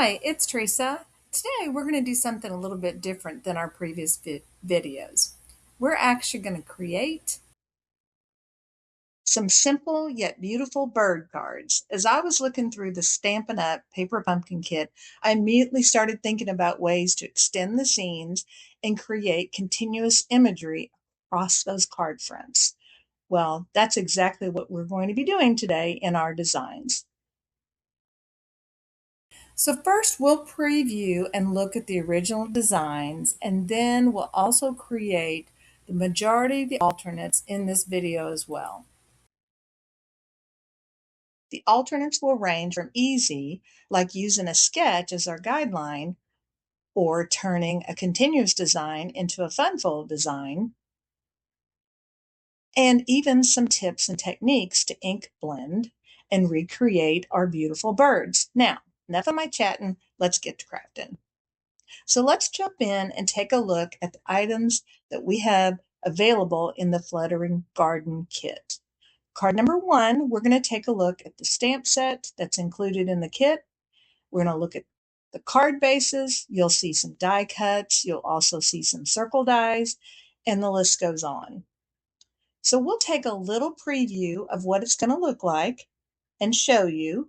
Hi, it's Teresa. Today we're going to do something a little bit different than our previous videos. We're actually going to create some simple yet beautiful bird cards. As I was looking through the Stampin' Up! Paper Pumpkin Kit, I immediately started thinking about ways to extend the scenes and create continuous imagery across those card fronts. Well, that's exactly what we're going to be doing today in our designs. So first we'll preview and look at the original designs, and then we'll also create the majority of the alternates in this video as well. The alternates will range from easy, like using a sketch as our guideline, or turning a continuous design into a fun fold design, and even some tips and techniques to ink blend and recreate our beautiful birds. Now, enough of my chatting, let's get to crafting. So let's jump in and take a look at the items that we have available in the Fluttering Garden kit. Card number 1, we're going to take a look at the stamp set that's included in the kit. We're going to look at the card bases. You'll see some die cuts. You'll also see some circle dies, and the list goes on. So we'll take a little preview of what it's going to look like and show you.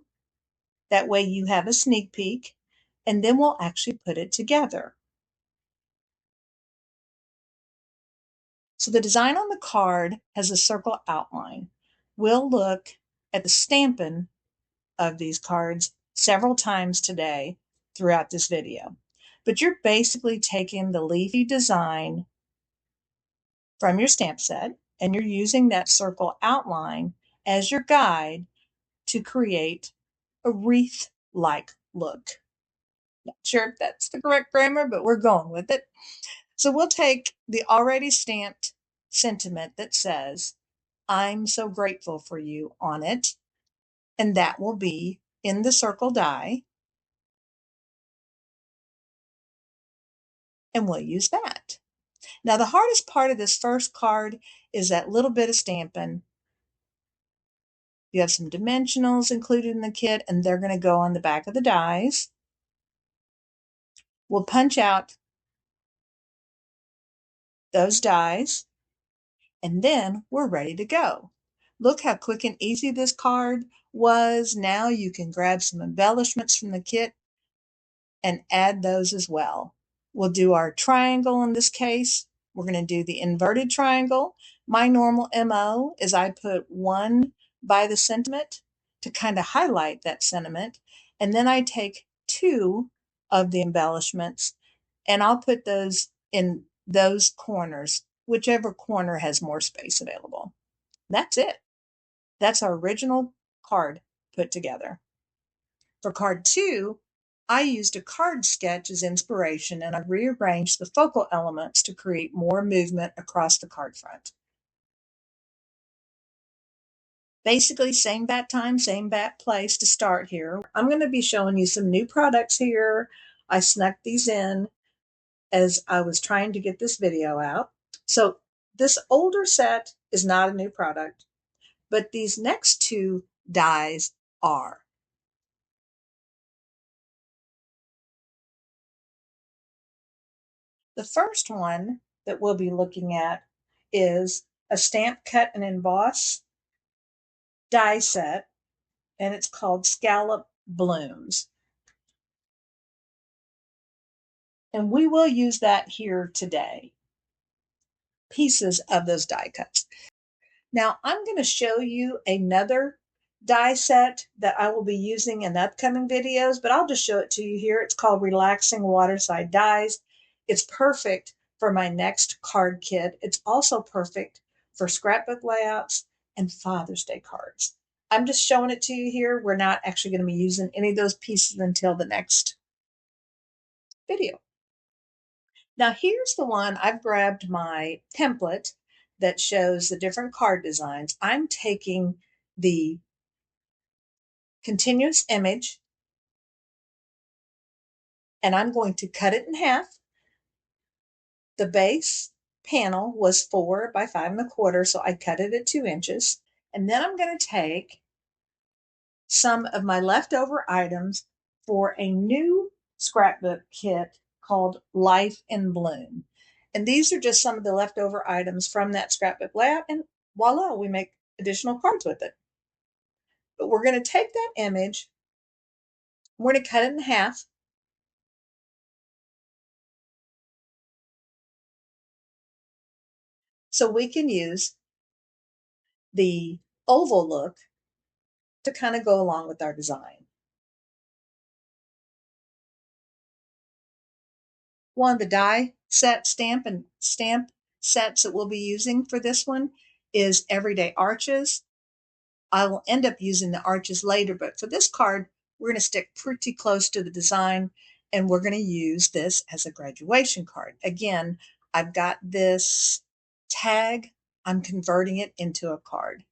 That way you have a sneak peek, and then we'll actually put it together. So the design on the card has a circle outline. We'll look at the stamping of these cards several times today throughout this video. But you're basically taking the leafy design from your stamp set and you're using that circle outline as your guide to create a wreath-like look. Not sure if that's the correct grammar, but we're going with it. So we'll take the already stamped sentiment that says, "I'm so grateful for you" on it, and that will be in the circle die, and we'll use that. Now the hardest part of this first card is that little bit of stamping. You have some dimensionals included in the kit, and they're going to go on the back of the dies. We'll punch out those dies, and then we're ready to go. Look how quick and easy this card was. Now you can grab some embellishments from the kit and add those as well. We'll do our triangle in this case. We're going to do the inverted triangle. My normal MO is I put one by the sentiment to kind of highlight that sentiment, and then I take two of the embellishments and I'll put those in those corners, whichever corner has more space available. That's it. That's our original card put together. For card 2, I used a card sketch as inspiration and I rearranged the focal elements to create more movement across the card front. Basically, same bat time, same bat place to start here. I'm going to be showing you some new products here. I snuck these in as I was trying to get this video out. So this older set is not a new product, but these next two dies are. The first one that we'll be looking at is a stamp cut and emboss die set, and it's called Scallop Blooms. And we will use that here today. Pieces of those die cuts. Now I'm going to show you another die set that I will be using in upcoming videos, but I'll just show it to you here. It's called Relaxing WATERSIDE Dies. It's perfect for my next card kit. It's also perfect for scrapbook layouts and Father's Day cards. I'm just showing it to you here. We're not actually going to be using any of those pieces until the next video. Now here's the one. I've grabbed my template that shows the different card designs. I'm taking the continuous image and I'm going to cut it in half. The base panel was 4 by 5¼ so I cut it at 2 inches. And then I'm going to take some of my leftover items for a new scrapbook kit called Life in Bloom. And these are just some of the leftover items from that scrapbook lab, and voila, we make additional cards with it. But we're going to take that image, we're going to cut it in half. So we can use the oval look to kind of go along with our design. One of the die set stamp sets that we'll be using for this one is Everyday Arches. I will end up using the arches later, but for this card, we're going to stick pretty close to the design, and we're going to use this as a graduation card. Again, I've got this tag. I'm converting it into a card.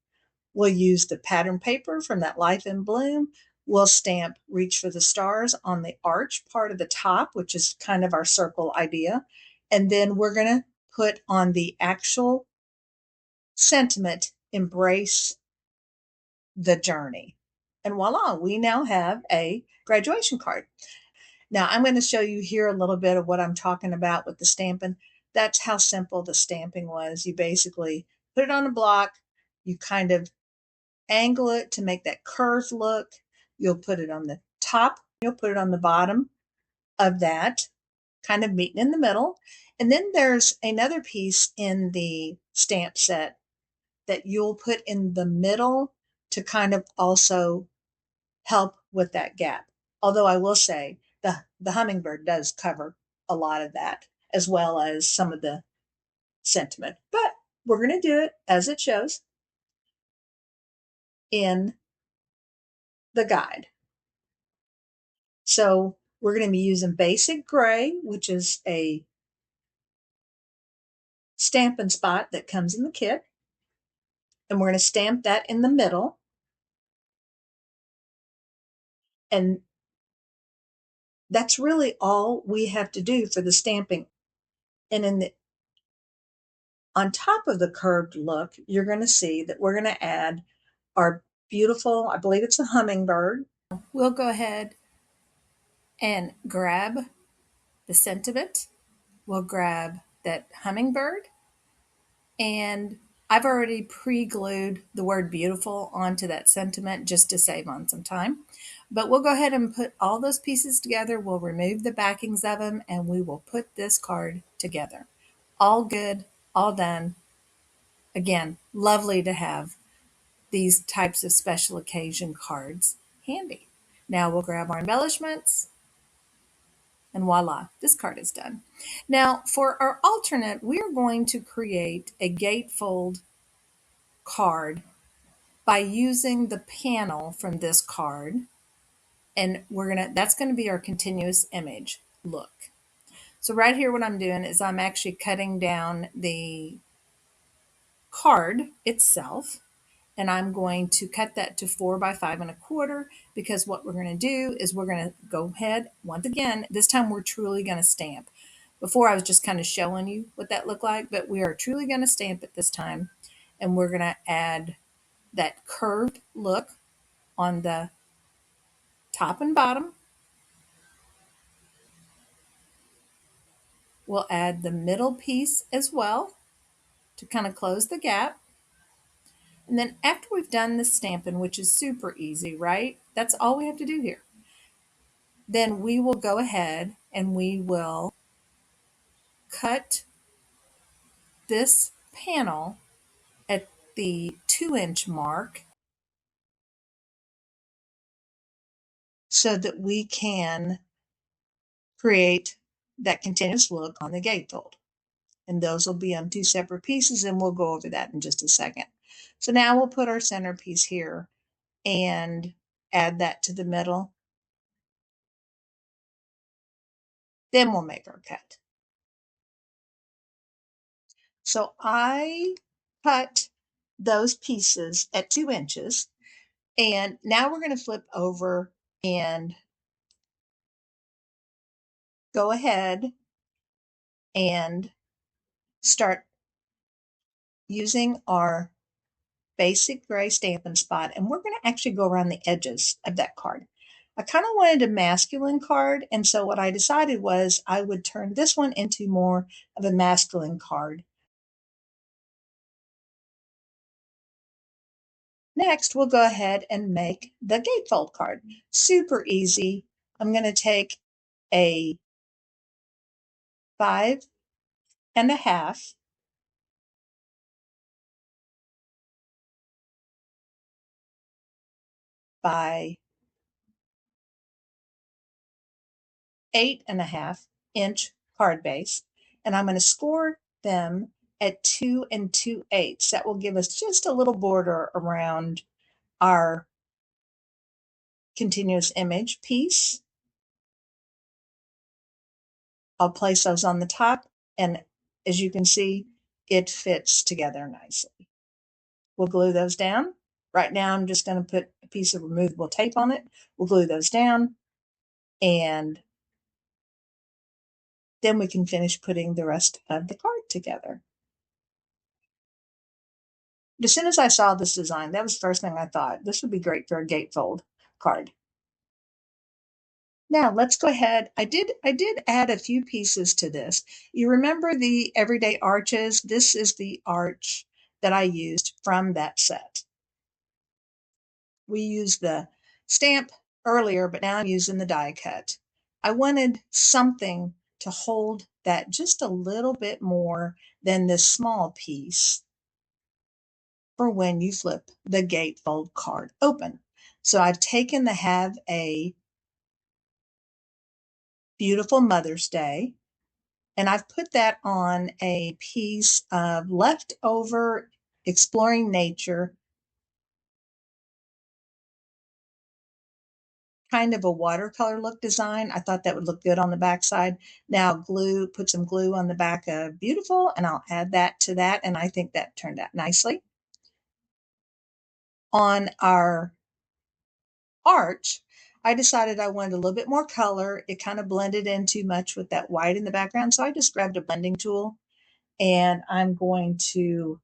We'll use the pattern paper from that Life in Bloom. We'll stamp Reach for the Stars on the arch part of the top, which is kind of our circle idea. And then we're going to put on the actual sentiment, Embrace the Journey. And voila, we now have a graduation card. Now I'm going to show you here a little bit of what I'm talking about with the stamping. That's how simple the stamping was. You basically put it on a block, you kind of angle it to make that curved look. You'll put it on the top, you'll put it on the bottom of that, kind of meeting in the middle. And then there's another piece in the stamp set that you'll put in the middle to kind of also help with that gap. Although I will say the hummingbird does cover a lot of that, as well as some of the sentiment. But we're going to do it as it shows in the guide. So we're going to be using basic gray, which is a Stampin' Spot that comes in the kit. And we're going to stamp that in the middle. And that's really all we have to do for the stamping. And on top of the curved look, you're going to see that we're going to add our beautiful, I believe it's a hummingbird. We'll go ahead and grab the sentiment. We'll grab that hummingbird. And I've already pre-glued the word beautiful onto that sentiment just to save on some time. But we'll go ahead and put all those pieces together. We'll remove the backings of them, and we will put this card together. All good, all done. Again, lovely to have these types of special occasion cards handy. Now we'll grab our embellishments, and voila, this card is done. Now for our alternate, we are going to create a gatefold card by using the panel from this card, and that's going to be our continuous image look. So right here what I'm doing is I'm actually cutting down the card itself, and I'm going to cut that to 4 by 5 1/4, because what we're going to do is we're going to go ahead once again, this time we're truly going to stamp. Before I was just kind of showing you what that looked like, but we are truly going to stamp it this time, and we're going to add that curved look on the top and bottom. We'll add the middle piece as well to kind of close the gap. And then after we've done the stamping, which is super easy, right? That's all we have to do here. Then we will go ahead and we will cut this panel at the 2-inch mark so that we can create that continuous look on the gatefold. And those will be on 2 separate pieces, and we'll go over that in just a second. So now we'll put our centerpiece here and add that to the middle. Then we'll make our cut. So I cut those pieces at 2 inches, and now we're going to flip over and go ahead and start using our basic gray Stampin' Spot, and we're going to actually go around the edges of that card. I kind of wanted a masculine card, and so what I decided was I would turn this one into more of a masculine card. Next, we'll go ahead and make the gatefold card. Super easy. I'm going to take a 5.5 by 8.5 inch card base, and I'm going to score them at 2 2/8. That will give us just a little border around our continuous image piece. I'll place those on the top, and as you can see, it fits together nicely. We'll glue those down. Right now, I'm just going to put a piece of removable tape on it. We'll glue those down, and then we can finish putting the rest of the card together. As soon as I saw this design, that was the first thing I thought. This would be great for a gatefold card. Now let's go ahead. I did add a few pieces to this. You remember the everyday arches? This is the arch that I used from that set. We used the stamp earlier, but now I'm using the die cut. I wanted something to hold that just a little bit more than this small piece for when you flip the gatefold card open. So I've taken the Have a Beautiful Mother's Day, and I've put that on a piece of leftover Exploring Nature, kind of a watercolor look design. I thought that would look good on the back side. Now put some glue on the back of Beautiful, and I'll add that to that, and I think that turned out nicely. On our arch, I decided I wanted a little bit more color. It kind of blended in too much with that white in the background, so I just grabbed a blending tool, and I'm going to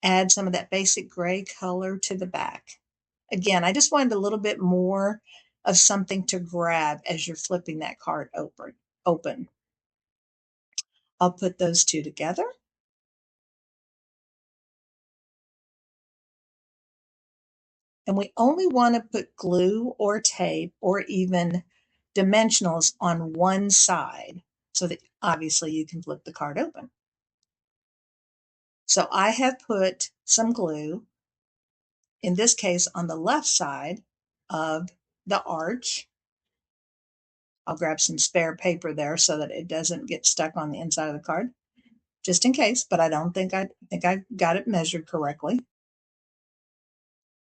add some of that basic gray color to the back. Again, I just wanted a little bit more of something to grab as you're flipping that card open. I'll put those two together. And we only want to put glue or tape or even dimensionals on one side so that obviously you can flip the card open. So I have put some glue, in this case on the left side of the arch. I'll grab some spare paper there so that it doesn't get stuck on the inside of the card, just in case, but I don't think I got it measured correctly.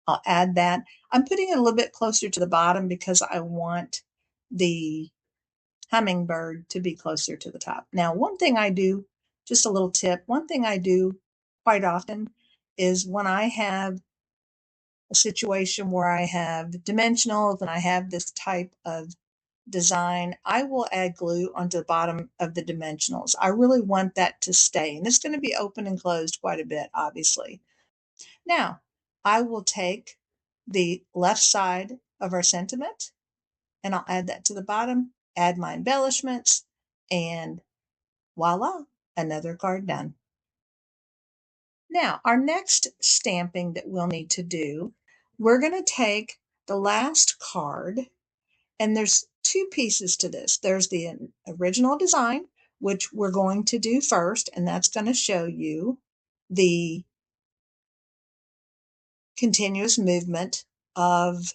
I'll add that. I'm putting it a little bit closer to the bottom because I want the hummingbird to be closer to the top. Now, one thing I do, just a little tip, one thing I do quite often is when I have a situation where I have dimensionals and I have this type of design, I will add glue onto the bottom of the dimensionals. I really want that to stay, and it's going to be open and closed quite a bit, obviously. Now, I will take the left side of our sentiment and I'll add that to the bottom, add my embellishments, and voila, another card done. Now, our next stamping that we'll need to do, we're going to take the last card, and there's two pieces to this. There's the original design, which we're going to do first, and that's going to show you the continuous movement of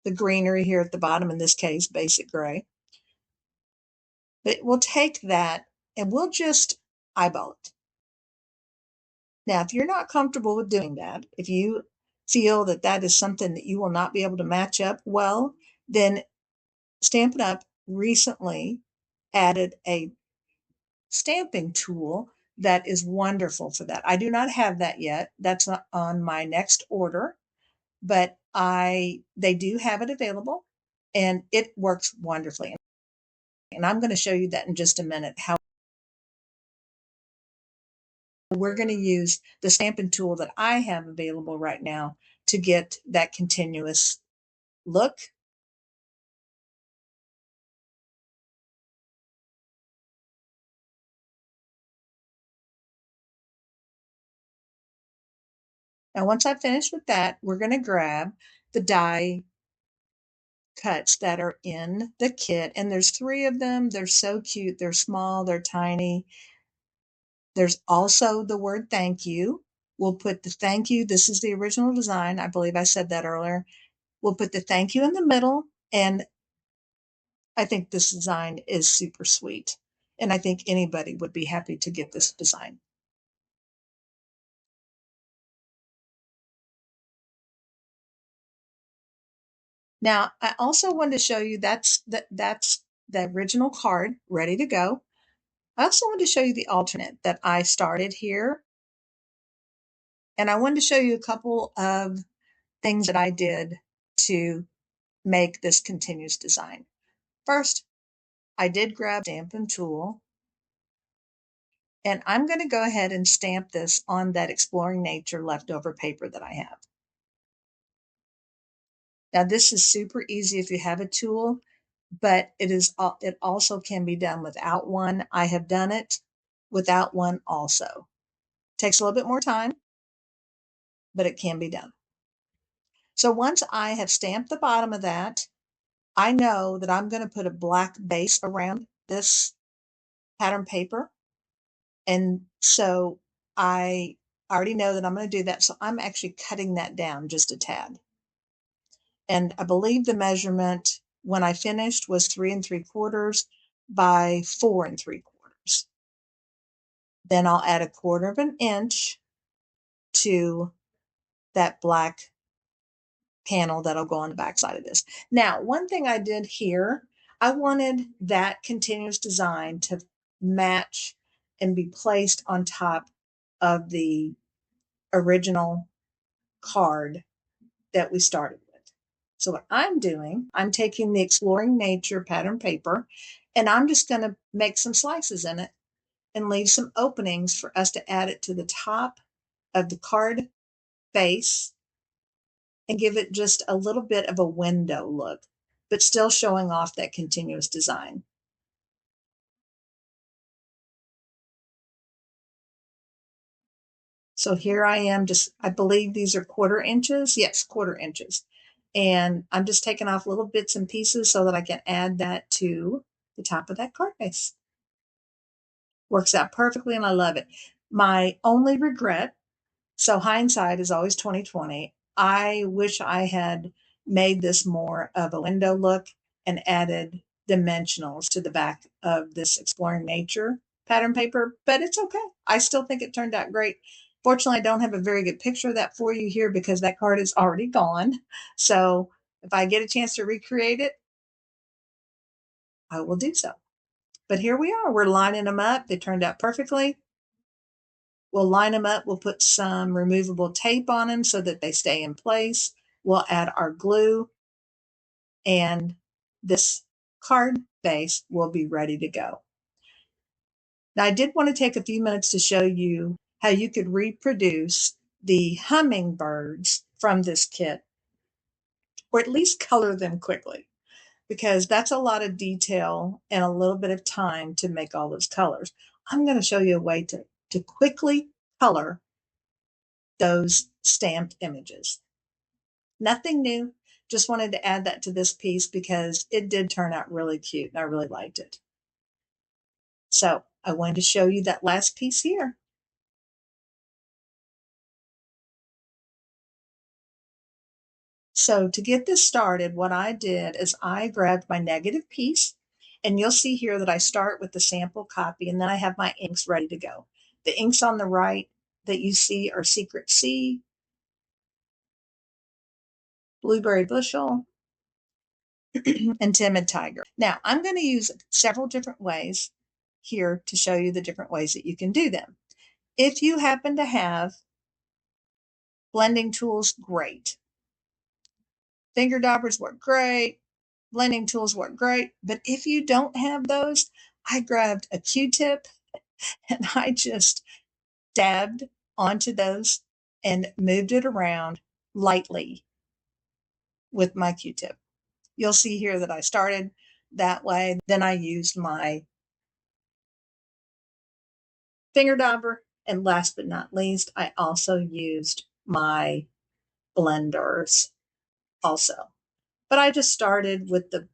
the greenery here at the bottom, in this case, basic gray. But we'll take that and we'll just eyeball it. Now, if you're not comfortable with doing that, if you feel that that is something that you will not be able to match up well, then Stampin' Up! Recently added a stamping tool that is wonderful for that. I do not have that yet. That's not on my next order, but they do have it available and it works wonderfully. And I'm going to show you that in just a minute, how we're going to use the Stampin' tool that I have available right now to get that continuous look. Now, once I've finished with that, we're going to grab the die cuts that are in the kit. And there's 3 of them. They're so cute. They're small, they're tiny. There's also the word thank you. We'll put the thank you. This is the original design. I believe I said that earlier. We'll put the thank you in the middle. And I think this design is super sweet. And I think anybody would be happy to get this design. Now, I also wanted to show you that's the original card ready to go. I also wanted to show you the alternate that I started here. And I wanted to show you a couple of things that I did to make this continuous design. First, I did grab Stampin' tool, and I'm going to go ahead and stamp this on that Exploring Nature leftover paper that I have. Now, this is super easy if you have a tool, but it also can be done without one. I have done it without one also. Takes a little bit more time, but it can be done. So once I have stamped the bottom of that, I know that I'm going to put a black base around this pattern paper. And so I already know that I'm going to do that. So I'm actually cutting that down just a tad. And I believe the measurement when I finished was 3 3/4 by 4 3/4. Then I'll add 1/4 of an inch to that black panel that'll go on the back side of this. Now, one thing I did here, I wanted that continuous design to match and be placed on top of the original card that we started with. So what I'm doing, I'm taking the Exploring Nature pattern paper, and I'm just going to make some slices in it and leave some openings for us to add it to the top of the card base and give it just a little bit of a window look, but still showing off that continuous design. So here I am, I believe these are 1/4 inches. Yes, 1/4 inches. And I'm just taking off little bits and pieces so that I can add that to the top of that card base. Works out perfectly and I love it. My only regret, so hindsight is always 2020. I wish I had made this more of a window look and added dimensionals to the back of this Exploring Nature pattern paper, but it's okay. I still think it turned out great. Fortunately, I don't have a very good picture of that for you here because that card is already gone. So if I get a chance to recreate it, I will do so. But here we are. We're lining them up. They turned out perfectly. We'll line them up. We'll put some removable tape on them so that they stay in place. We'll add our glue, and this card base will be ready to go. Now, I did want to take a few minutes to show you how you could reproduce the hummingbirds from this kit, or at least color them quickly, because that's a lot of detail and a little bit of time to make all those colors. I'm going to show you a way to quickly color those stamped images. Nothing new, just wanted to add that to this piece because it did turn out really cute and I really liked it. So I wanted to show you that last piece here. So to get this started, what I did is I grabbed my negative piece, and you'll see here that I start with the sample copy and then I have my inks ready to go. The inks on the right that you see are Secret Sea, Blueberry Bushel, and Timid Tiger. Now I'm going to use several different ways here to show you the different ways that you can do them. If you happen to have blending tools, great. Finger daubers work great. Blending tools work great. But if you don't have those, I grabbed a Q-tip and I just dabbed onto those and moved it around lightly with my Q-tip. You'll see here that I started that way. Then I used my finger dauber. And last but not least, I also used my blenders also. But I just started with the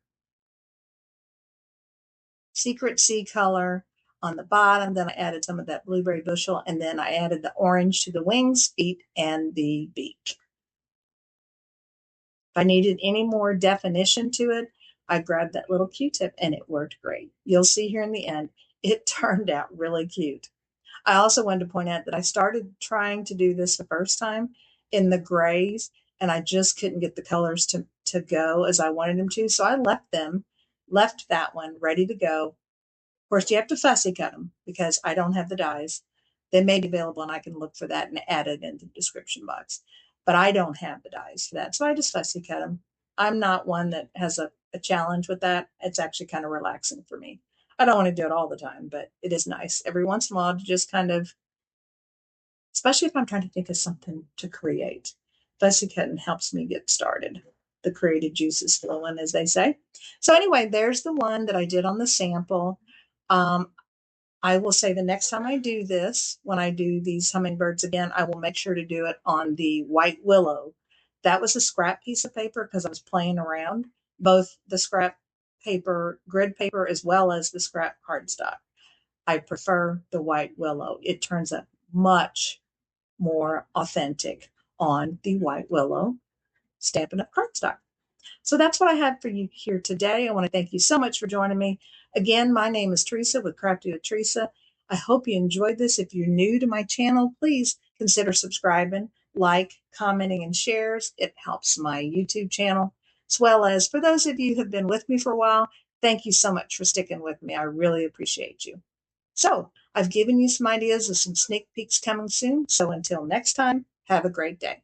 secret sea color on the bottom. Then I added some of that blueberry bushel. And then I added the orange to the wings, feet, and the beak. If I needed any more definition to it, I grabbed that little Q-tip and it worked great. You'll see here in the end, it turned out really cute. I also wanted to point out that I started trying to do this the first time in the grays, and I just couldn't get the colors to go as I wanted them to. So I left that one ready to go. Of course, you have to fussy cut them because I don't have the dies. They may be available and I can look for that and add it in the description box. But I don't have the dies for that. So I just fussy cut them. I'm not one that has a challenge with that. It's actually kind of relaxing for me. I don't want to do it all the time, but it is nice every once in a while to just kind of, especially if I'm trying to think of something to create. Fussy cutting helps me get started. The creative juices flowing, as they say. So anyway, there's the one that I did on the sample. I will say the next time I do this, when I do these hummingbirds again, I will make sure to do it on the white willow. That was a scrap piece of paper because I was playing around, both the scrap paper, grid paper, as well as the scrap cardstock. I prefer the white willow. It turns out much more authentic on the white willow Stampin' Up cardstock. So that's what I have for you here today. I want to thank you so much for joining me. Again, my name is Theresa with Crafty with Theresa. I hope you enjoyed this. If you're new to my channel, please consider subscribing, like, commenting, and shares. It helps my YouTube channel. As well as for those of you who have been with me for a while, thank you so much for sticking with me. I really appreciate you. So I've given you some ideas of some sneak peeks coming soon. So until next time, have a great day.